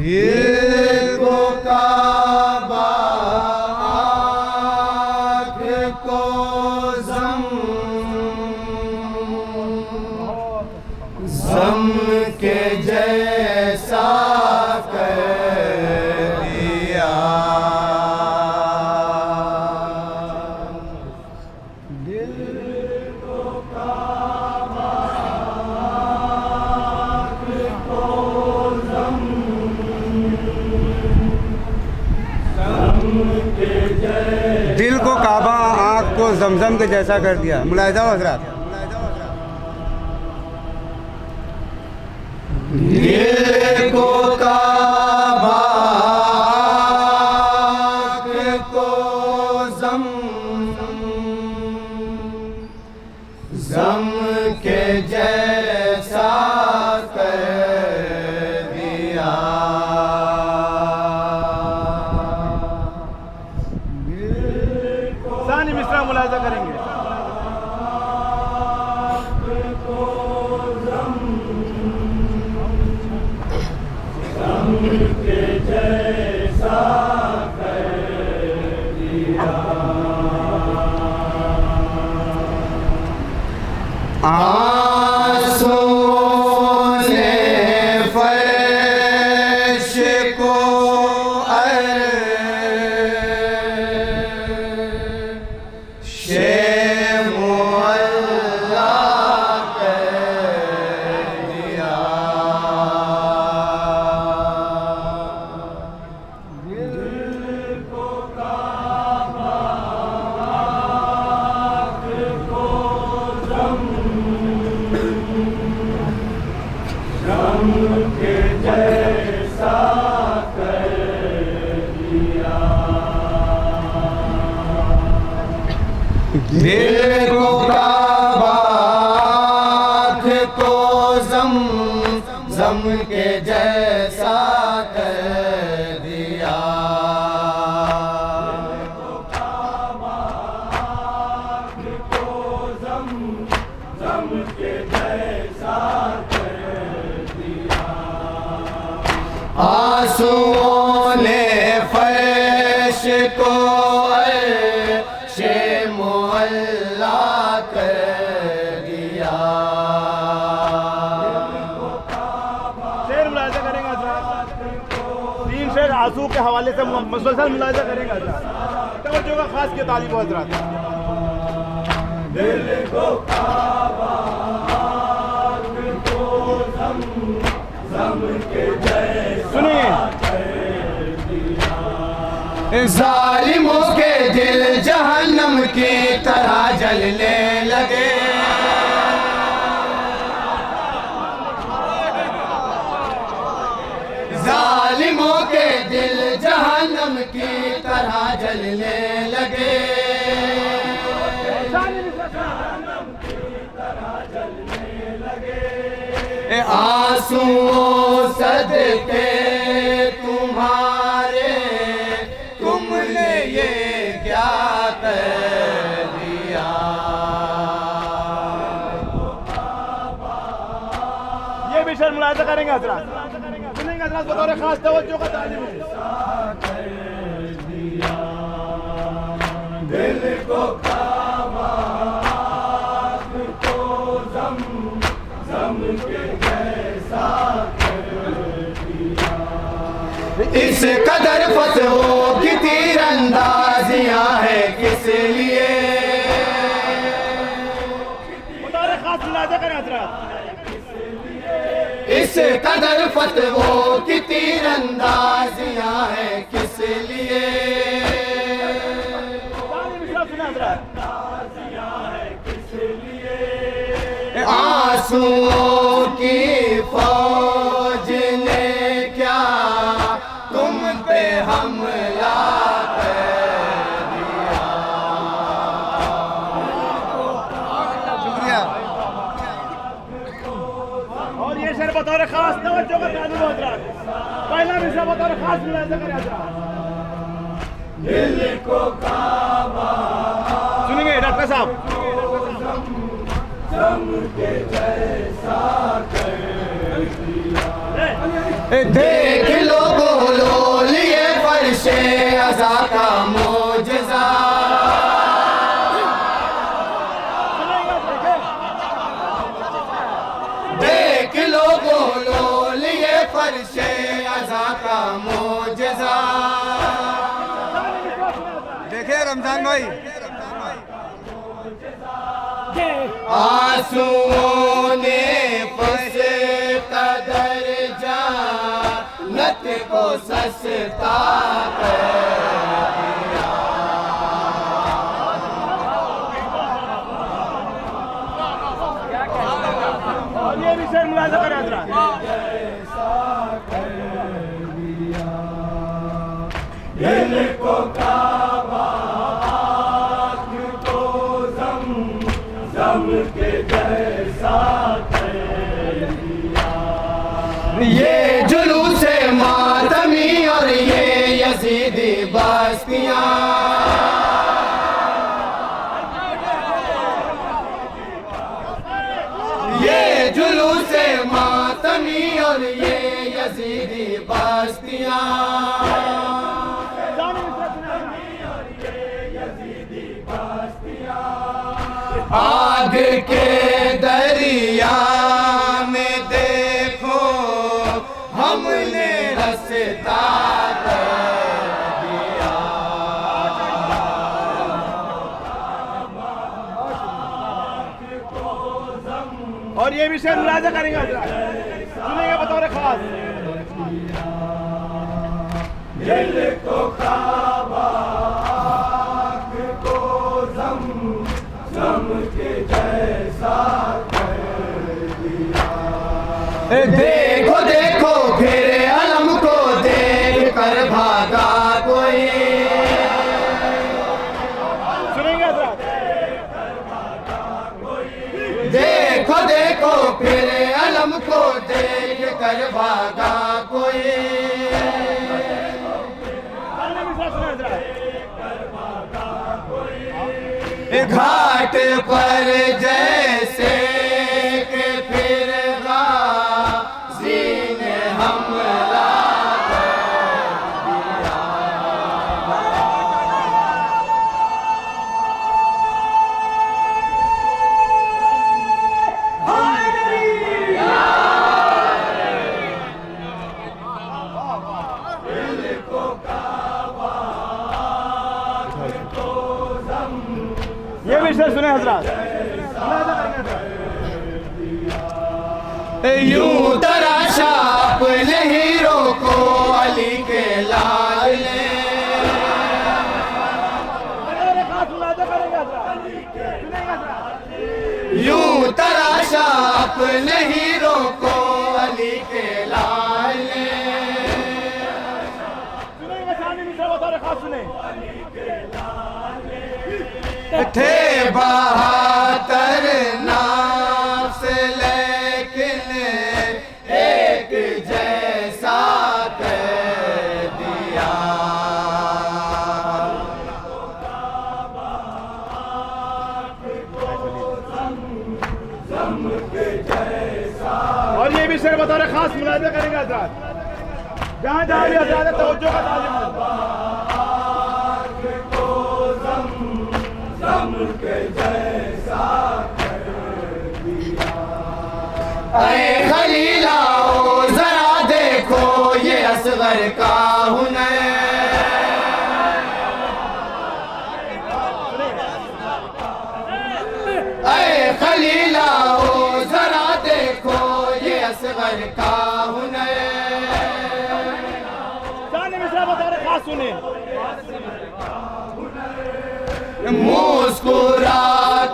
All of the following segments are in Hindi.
दिल को काबा, आँख को ज़म के जैसा कर दिया। दिल को काबा, आँख को ज़म के जैसा, दिल को काबा आँख को जमजम के जैसा कर दिया। मुलाहिज़ा हो हज़रात। दिल को काबा, आँख को ज़म के जैसा कर दिया। सानी मिसरा मुलाहिज़ा करेंगे। के जैसा कर दिया। आँसुओं ने फर्श को अर्शे मुअल्ला कर दिया। के जैसा कर दिया। दिल को काबा, आँख को ज़म के जैसा कर दिया। ज़म के जैसा आँसुओं ने फर्श को अर्शे मुअल्ला कर दिया। शेर मुलाहिज़ा करेंगे हज़रात। 3 शेर आंसू के हवाले से मुसलसल मुलाहिज़ा करेंगे हज़रात। तवज्जो का खास के तालिब हज़रात। दिल को काबा, आँख को ज़म के जैसा सुनिए। ज़ालिमों के दिल जहन्नम की तरह जलने लगे। ज़ालिमों के दिल जहन्नम की तरह जलने लगे। आंसुओं सदके तुम्हारे, तुमने ये क्या कर दिया। ये भी शेर मुलाहिज़ा करेंगे हज़रात। सुनेंगे हज़रात बतौर खास तवज्जो का तालिब है। दिल को काबा, आँख को ज़म के जैसा कर दिया। इस कदर फतहों की तीरंदाजियां हैं किस लिए। बतौर खास मुलाहिज़ा करें हज़रात। इस कदर फतहों की तीरंदाजियां हैं किस लिए। आंसुओं की फौज ने क्या तुम पे हमला कर दिया। शुक्रिया। और ये शेर बतौर खास तवज्जो का तालिब हज़रात। पहला मिसरा बतौर खास मुलाहिज़ा करें हज़रात। दिल को काबा, सुनेंगे डॉक्टर साहब। के जैसा कर दिया। देख लो रमजान भाई। आंसुओं ने फस कदर जानत को सस्ता कर दिया। और ये भी शेर मुलाज़ा करें हज़रात। दिल को काबा को ज़म के जैसा कर दिया। ये जुलूस मातमी और ये यजीदी बस्तियाँ, ये जुलूस मातमी और ये यजीदी बस्तियाँ, आग के दरिया में देखो हमने रास्ता कर दिया। और ये भी शेर मुलाज़ा करेंगे हज़रात, सुनेंगे बतौर खास। दिल को काबा को ज़म के जैसा कर दिया। देखो देखो फिर अलम को देख कर भागा कोई, सुनेंगे हज़रात। देखो देखो फिर अलम को देख कर भागा कोई। घाट पर जैसे के फिर गाज़ी ने हमला कर दिया। दिल को काबा को ये भी शेर सुने हज़रात। यूं तराशा अपने हीरो को अली के लाल ने, यूं तराशा अपने हीरो को अली के लाल ने। थे बहादुर नाफ्स लेकिन एक जैसा कर दिया। और ये भी शेर बतौर खास मुलाज़ा करेंगे हज़रात, जहाँ जहाँ भी हज़रात तवज्जो का तालिब हो। ऐ खलीलाओ जरा देखो ये असगर का हुनर, ऐ खलीलाओ जरा देखो ये असगर का हुनर। जाने में शेर बतौर खास सुने। मुस्कुरा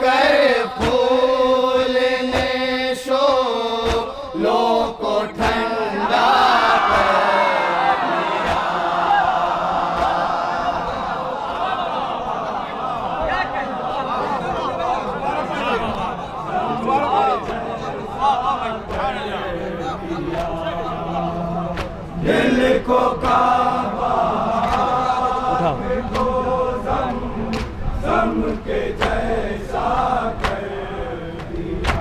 कर फूल ने शोलों को ठंडा कर दिया। दिल को काबा को ज़म के जैसा कर दिया।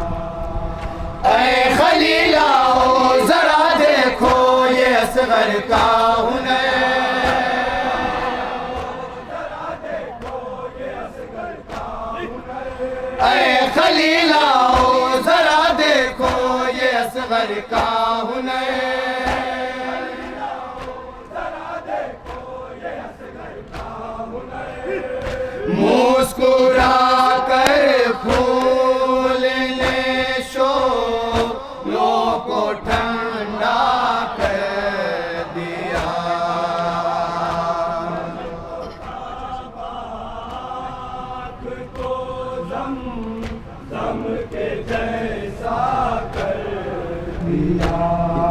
ऐ खलीलाओ जरा देखो ये असगर का हुनर, ऐ खलीलाओ जरा देखो ये असगर का हुनर।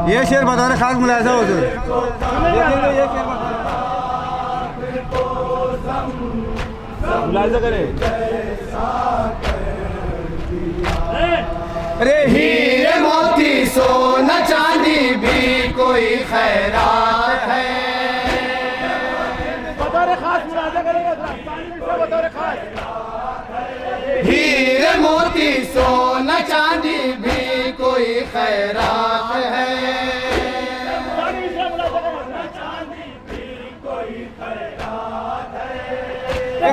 ये शेर बतौर खास मुलाजा हुजूर। मुलाजा करें। अरे हीरे मोती सोना चांदी भी कोई खैरात है। बतौर खास मुलाजा करेंगे बतौर खास। हीरे मोती सोना चांदी भी कोई खैरात है।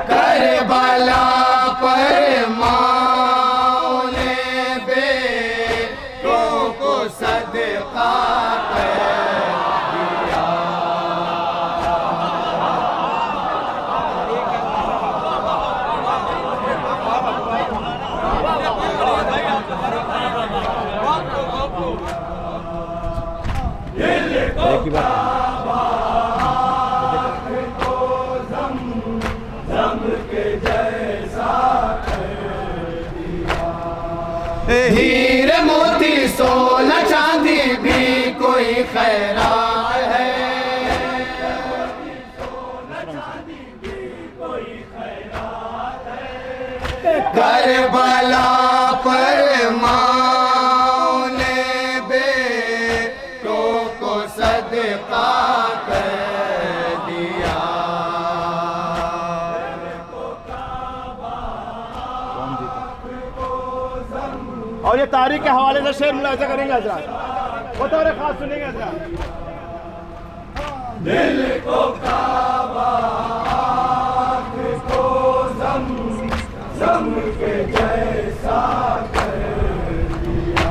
करबला पर माँ ने बेटों को सदका कर दिया। हीरे मोती सोना चांदी भी कोई खैरात है। करबला पर माँ ने बेटों को सदका कर दिया। और ये तारीख के हवाले से शेर मुलाजा करेंगे हजरात। बतौर खास सुनेंगे हजरात। दिल को काबा को जम जम के जैसा कर दिया।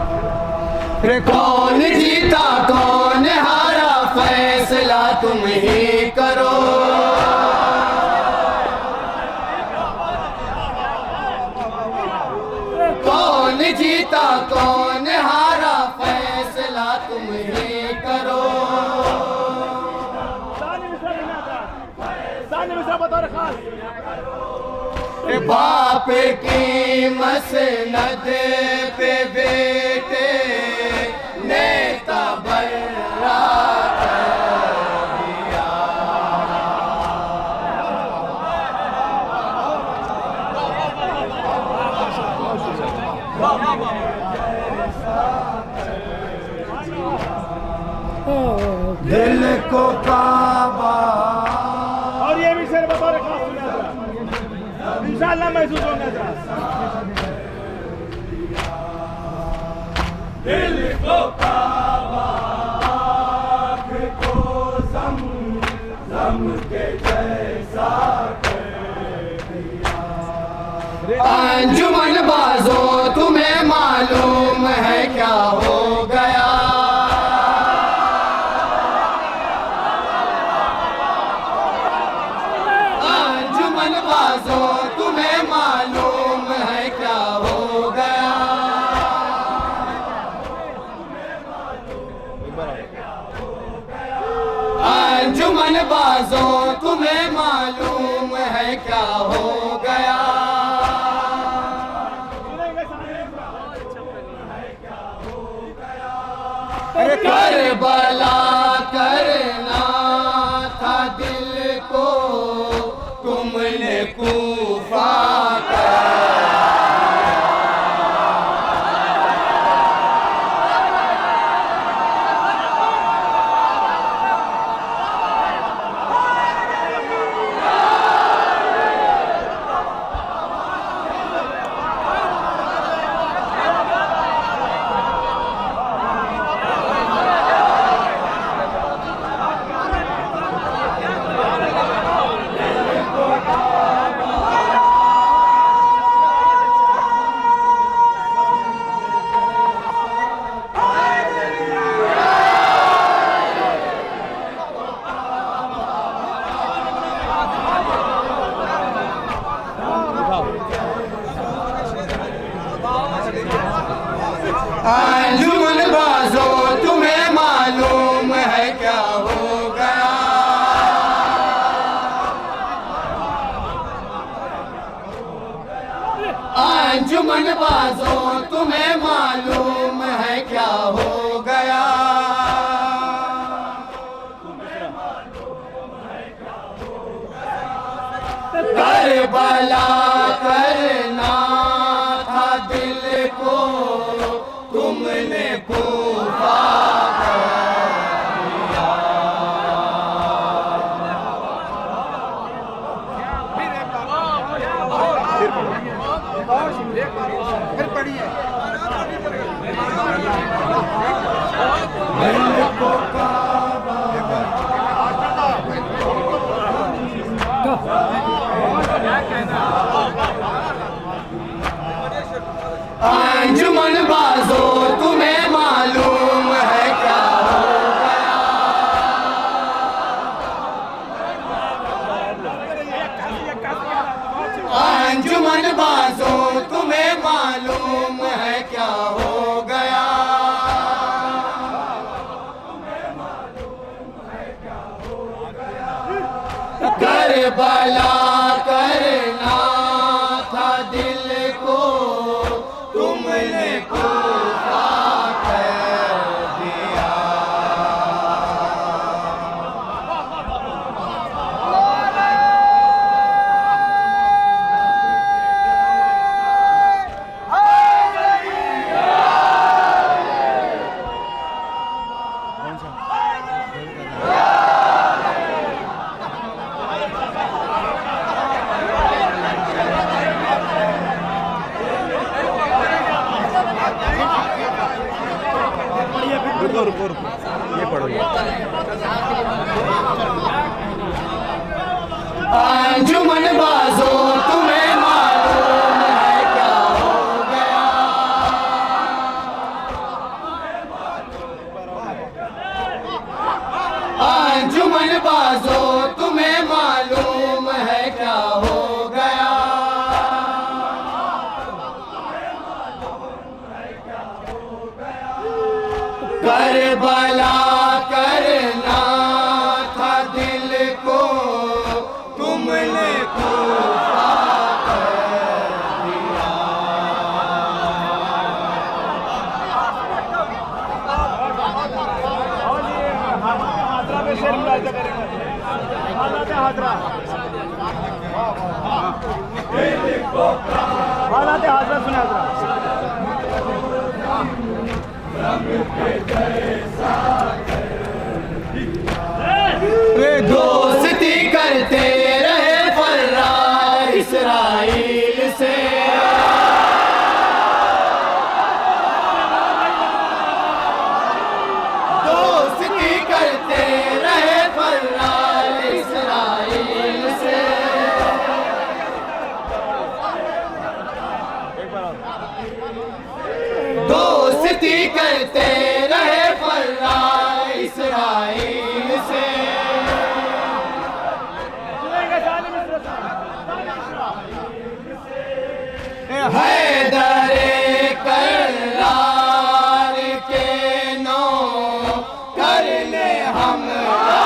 कौन जीता कौन हारा फैसला तुम ही करो। कौन जीता कौन हारा फैसला तुम ही करो। बतौर खास। बाप की मसनद पे बेटे नेता बर्रा कर दिया। दिल को काबा। और ये भी शेर बतौर खास सुने हजरात। इंशाअल्लाह महसूस होंगे हजरात। दिल को काबा को जम जम के जैसा कर दिया। अंजुमन बाजों तुम्हें मालूम है क्या हो गया। अंजुमन बाजों तुम्हें मालूम है क्या हो गया। अंजुमन बाजों तुम्हें मालूम है क्या हो गया। करबला करना था दिल को तुमने कूफा कर। अंजुमन बाजों तुम्हें मालूम है क्या हो गया। अंजुमन बाजों तुम्हें मालूम है क्या हो गया। करबला करना था दिल को तुमने कूफा फिर पढ़िए। अंजुमन बाजो तुम्हें मालूम है क्या हो गया। अंजुमन बाजो तुम्हें मालूम है क्या हो गया। करबला करना था दिल को तुमने कूफा कर दिया। रुको ये पढ़ो। अंजुमन बाजो तुम्हें मालूम है क्या हो गया। अंजुमन बाजो तुम्हें मालूम है क्या हो गया। करबला करना था दिल को तुमने कूफा कर दिया। हाजरा पे शेर मुलाहिजा करेंगे। हालात हाजरा सुने हाजरा। दोस्ती करते रहे फर्रार इसराइल से। दोस्ती करते रहे फर्रार इसराइल से। दोस्ती करते रहे फर्रार इसराइल से। हैदरे करार के नो करने हमला।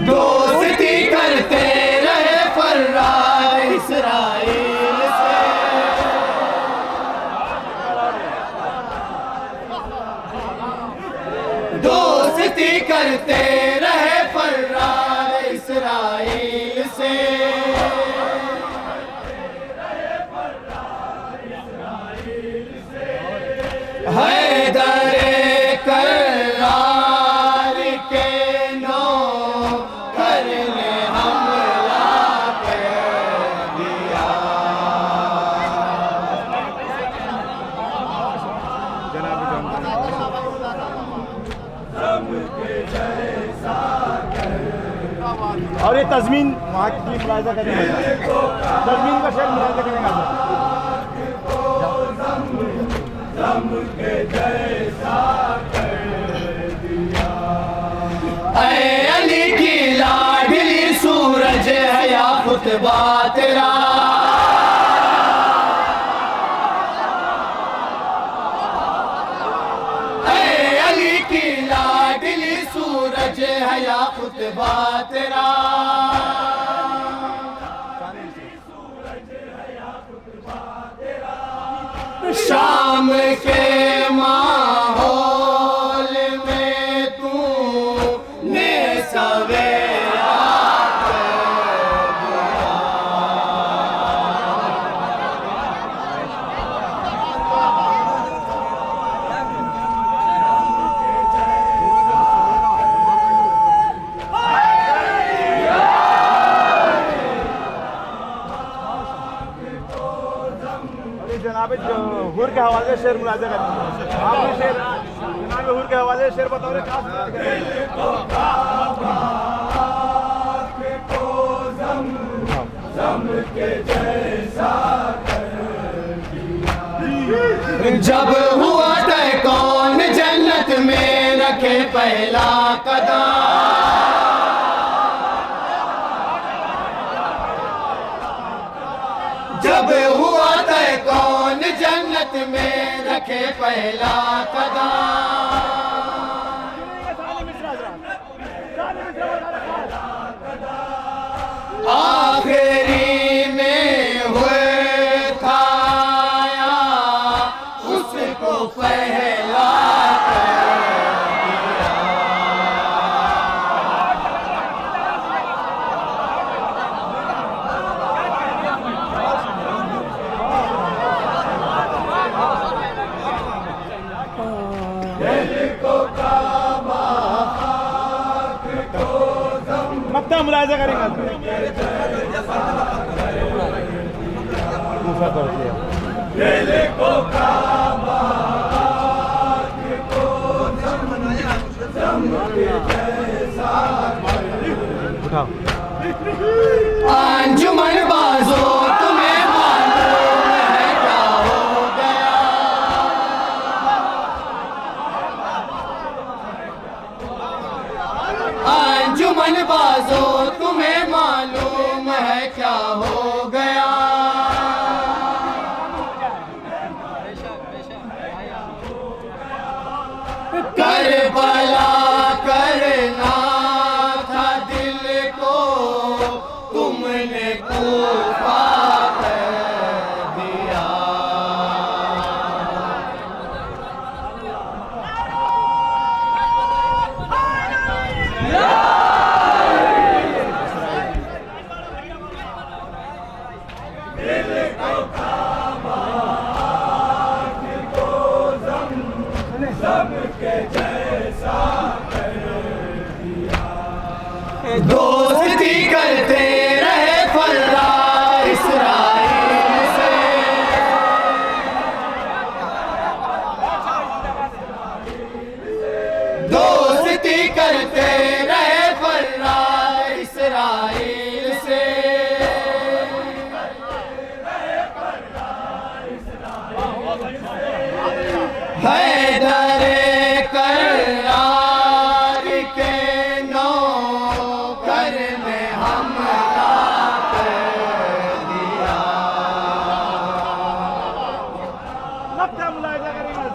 दोस्ती करते रहे फर्रार इसराइल से। दोस्ती करते रहे फर्रार इसराइल से। हैदरे करार के नो करने हमला कर दिया। और ये तज़मीन वहाँ की मुलाहिजा करेंगे। तज़मीन का शेर मुलाहिजा करेंगे। ऐ अली की लाडली सूरज है या खुतबा तेरा, ऐ अली की लाडली सूरज है या खुतबा तेरा। शाम के माहौल में तूने सवेरा जनाब हुर के हवाले से शेर मुलाजा करेंगे। आपने शेर जनाब हुर के हवाले से शेर बताओ क्या जब हुआ तय कौन जन्नत में रखे पहला कदम, जब हुआ तय कौन जन्नत में रखे पहला कदम। आखिरी में हुए खाया उसको पहला मक्ता मुलाजा करेंगे। उठाओ अंजुमन बाजो तुम्हें मालूम है क्या हो गया, अंजुमन बाजो तुम्हें मालूम है क्या हो गया। करबला करना था दिल को तुमने कूफा कर दिया। दोस्ती करते रहे फर्रार इसराइल से, दोस्ती करते रहे फर्रार इसराइल से। हैदर करार के नौकर ने हमला कर दिया। मक्ता मुलाजा करेंगे।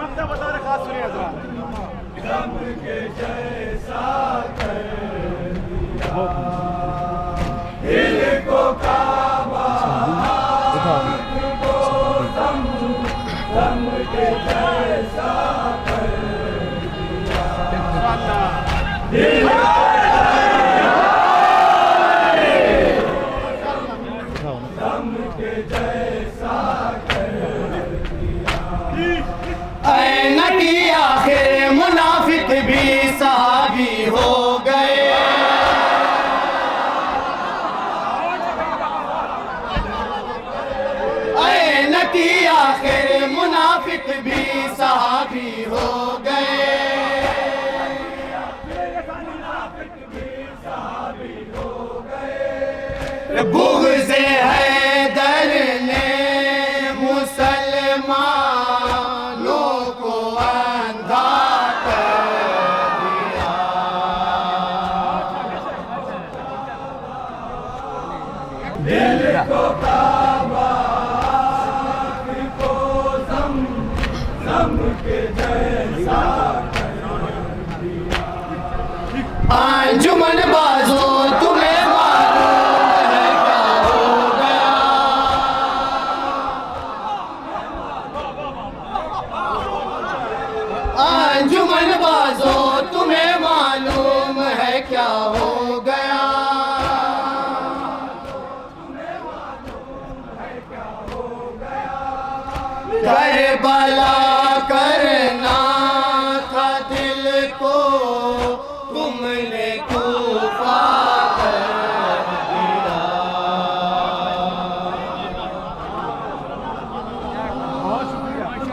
मक्ता बता रहे खास सुनिए जरा। के जैसा कर दिया दिल को काबा दम के जैसा कर दिया। दम के जैसा कर दिया। ऐन की आखिर मुनाफिक भी सहाबी हो गए, ऐन की आखिर मुनाफिक भी सहाबी हो गए। बुग़्ज़-ए-हैदर ने मुसलमान अंजुमन बाजो तुम्हें मालूम है क्या हो गया। अंजुमन बाजो तुम्हें मालूम है क्या हो गया। करबला करना था दिल को